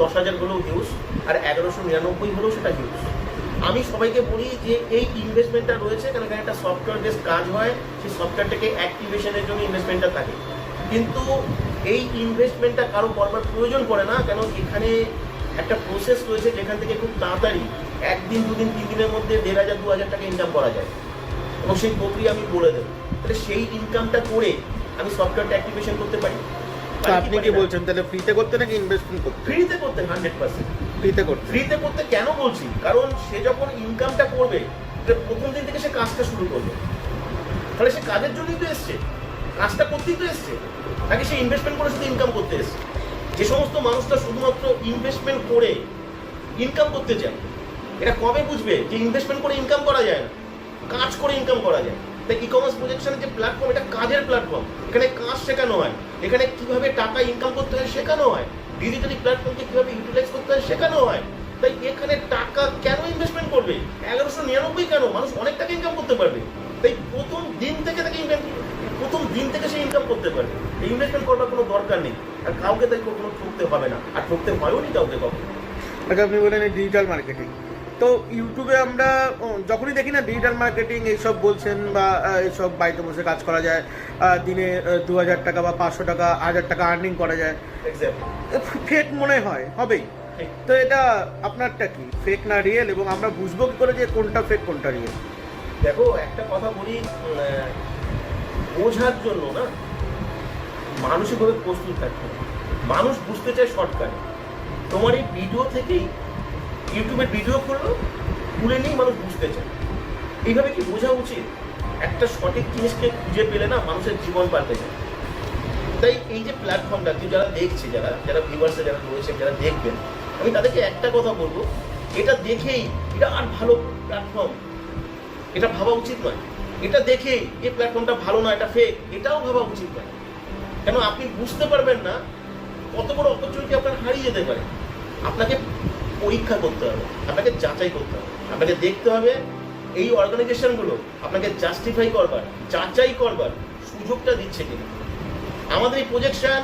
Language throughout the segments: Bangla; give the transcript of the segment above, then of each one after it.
10,000 হলেও হিউজ, আর 1199 হলেও সেটা হিউজ। আমি সবাইকে বলি যে এই ইনভেস্টমেন্টটা রয়েছে, কারণ এখানে একটা সফটওয়্যার বেস কাজ হয়, সেই সফটওয়্যারটাকে অ্যাক্টিভেশনের জন্য ইনভেস্টমেন্টটা থাকে। কিন্তু এই ইনভেস্টমেন্টটা কারো করবার প্রয়োজন পড়ে না, কেন এখানে একটা প্রসেস রয়েছে যেখান থেকে খুব তাড়াতাড়ি 1 দিন 2 দিন 3 দিনের মধ্যে 1,500 2,000 টাকা ইনকাম করা যায়, এবং সেই প্রক্রিয়া আমি বলে দেবো। তাহলে সেই ইনকামটা করে আমি সফটওয়্যারটা অ্যাক্টিভেশন করতে পারি। আপনি কি বলছেন তাহলে ফ্রিতে করতে নাকি ইনভেস্টমেন্ট করতে? ফ্রিতে করতে 100%। ফ্রিতে করতে কেন বলছি, কারণ সে যখন ইনকামটা করবে প্রথম দিন থেকে সে কাজটা শুরু করবে, তাহলে সে কাজের জন্যই তো এসছে, কাজটা করতেই তো এসছে, নাকি সে ইনভেস্টমেন্ট করে শুধু ইনকাম করতে এসছে। যে সমস্ত মানুষটা শুধুমাত্র ইনভেস্টমেন্ট করে ইনকাম করতে চায়, এটা কবে বুঝবে যে ইনভেস্টমেন্ট করে ইনকাম করা যায় না, কাজ করে ইনকাম করা যায়। তাই ই কমার্স প্রজেকশনের যে প্ল্যাটফর্ম, এটা কাজের প্ল্যাটফর্ম। এখানে কাজ শেখানো হয়, এখানে কিভাবে টাকা ইনকাম করতে হয় শেখানো হয়, ডিজিটালি প্ল্যাটফর্মকে কিভাবে ইউটিলাইজ করতে হয় শেখানো হয়। তাই এখানে টাকা কেন ইনভেস্টমেন্ট করবে, 1199 কেন, মানুষ অনেক টাকা ইনকাম করতে পারবে। তাই প্রথম দিন থেকে সে ইনকাম করতে পারবে, ইনভেস্টমেন্ট করবার কোনো দরকার নেই, আর কাউকে তাই কখনো ঠকতে হবে না, আর ঠকতে হয়ও নি কাউকে কখনো। আচ্ছা, আপনি বলেন ডিজিটাল মার্কেটিং, তো ইউটিউবে আমরা যখনই দেখি না ডিজিটাল মার্কেটিং এইসব বলছেন, বা এইসব বাড়িতে বসে কাজ করা যায়, দিনে 2,000 টাকা বা 500 টাকা 1,000 টাকা আর্নিং করা যায়, ফেক মনে হবেই। তো এটা আপনারটা কি, ফেক না রিয়েল, এবং আমরা বুঝবো কি করে যে কোনটা ফেক কোনটা রিয়েল? দেখো, একটা কথা বলি, বোঝার জন্য না মানসিকভাবে প্রস্তুত থাকতে হবে। মানুষ বুঝতে চায় শর্টকাট। তোমার এই ভিডিও থেকেই ইউটিউবে ভিডিও করলো, খুলে নিয়েই মানুষ বুঝতে চায়। এইভাবে কি বোঝা উচিত? একটা সঠিক জিনিসকে খুঁজে পেলে না মানুষের জীবন পাল্টে যায়। তাই এই যে প্ল্যাটফর্মটা, যারা দেখছে, যারা ভিউয়ার্সে যারা রয়েছে, যারা দেখবেন, আমি তাদেরকে একটা কথা বলবো, এটা দেখেই এটা আর ভালো প্ল্যাটফর্ম এটা ভাবা উচিত নয়। এটা দেখেই এই প্ল্যাটফর্মটা ভালো না, এটা ফেক, এটাও ভাবা উচিত নয়। কেন, আপনি বুঝতে পারবেন না কত বড় অপরচুনিটি আপনার হারিয়ে যেতে পারে। আপনাকে পরীক্ষা করতে হবে, আপনাকে যাচাই করতে হবে, আপনাকে দেখতে হবে এই অর্গানাইজেশনগুলো আপনাকে জাস্টিফাই করবার, যাচাই করবার সুযোগটা দিচ্ছে কিনা। আমাদের এই প্রজেকশন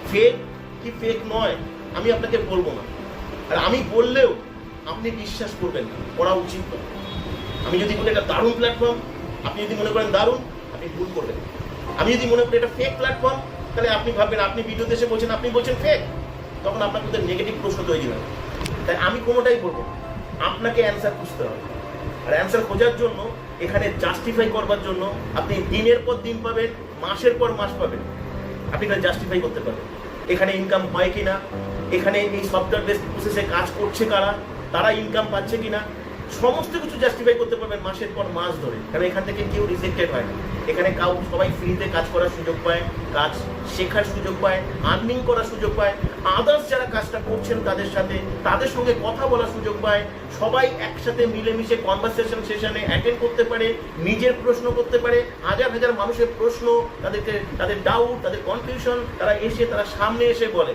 ফেক কি ফেক নয় আমি আপনাকে বলবো না, আর আমি বললেও আপনি বিশ্বাস করবেন না, করা উচিত নয়। আমি যদি বলি এটা দারুণ প্ল্যাটফর্ম, আপনি যদি মনে করেন দারুণ, আপনি ভুল করবেন। আমি যদি মনে করি এটা ফেক প্ল্যাটফর্ম, তাহলে আপনি ভাববেন, আপনি ভিডিওতে এসে বলছেন, আপনি বলছেন ফেক, তখন আপনার মধ্যে নেগেটিভ প্রশ্ন তৈরি হয়। তাই আমি কোনোটাই বলবো, আপনাকে অ্যান্সার খুঁজতে হবে। আর অ্যান্সার খোঁজার জন্য, এখানে জাস্টিফাই করবার জন্য আপনি দিনের পর দিন পাবেন, মাসের পর মাস পাবেন, আপনি এটা জাস্টিফাই করতে পারবেন। এখানে ইনকাম হয় কিনা, এখানে এই সফটওয়্যার বেস প্রসেসে কাজ করছে কারা, তারা ইনকাম পাচ্ছে কিনা, সমস্ত কিছু জাস্টিফাই করতে পারবেন মাসের পর মাস ধরে। কারণ এখান থেকে কেউ রিজেক্টেড হয় না, এখানে সবাই ফ্রিতে কাজ করার সুযোগ পায়, কাজ শেখার সুযোগ পায়, আর্নিং করার সুযোগ পায়, আদার্স যারা কাজটা করছেন তাদের সঙ্গে কথা বলার সুযোগ পায়, সবাই একসাথে মিলেমিশে কনভারসেশন সেশনে অ্যাটেন্ড করতে পারে, নিজের প্রশ্ন করতে পারে, হাজার হাজার মানুষের প্রশ্ন, তাদের ডাউট, তাদের কনফিউশন, তারা সামনে এসে বলে।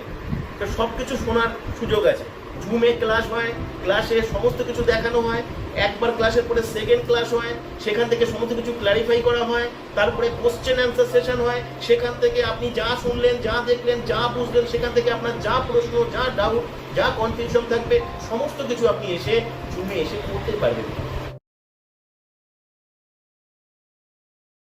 তো সব কিছু শোনার সুযোগ আছে। জুমে ক্লাস হয়, ক্লাসে সমস্ত কিছু দেখানো হয়, একবার ক্লাসের পরে সেকেন্ড ক্লাস হয়, সেখান থেকে সমস্ত কিছু ক্ল্যারিফাই করা হয়, তারপরে কোশ্চেন অ্যান্সার সেশন হয়, সেখান থেকে আপনি যা শুনলেন, যা দেখলেন, যা বুঝলেন, সেখান থেকে আপনার যা প্রশ্ন, যা ডাউট, যা কনফিউশন থাকবে, সমস্ত কিছু আপনি জুমে এসে করতে পারবেন।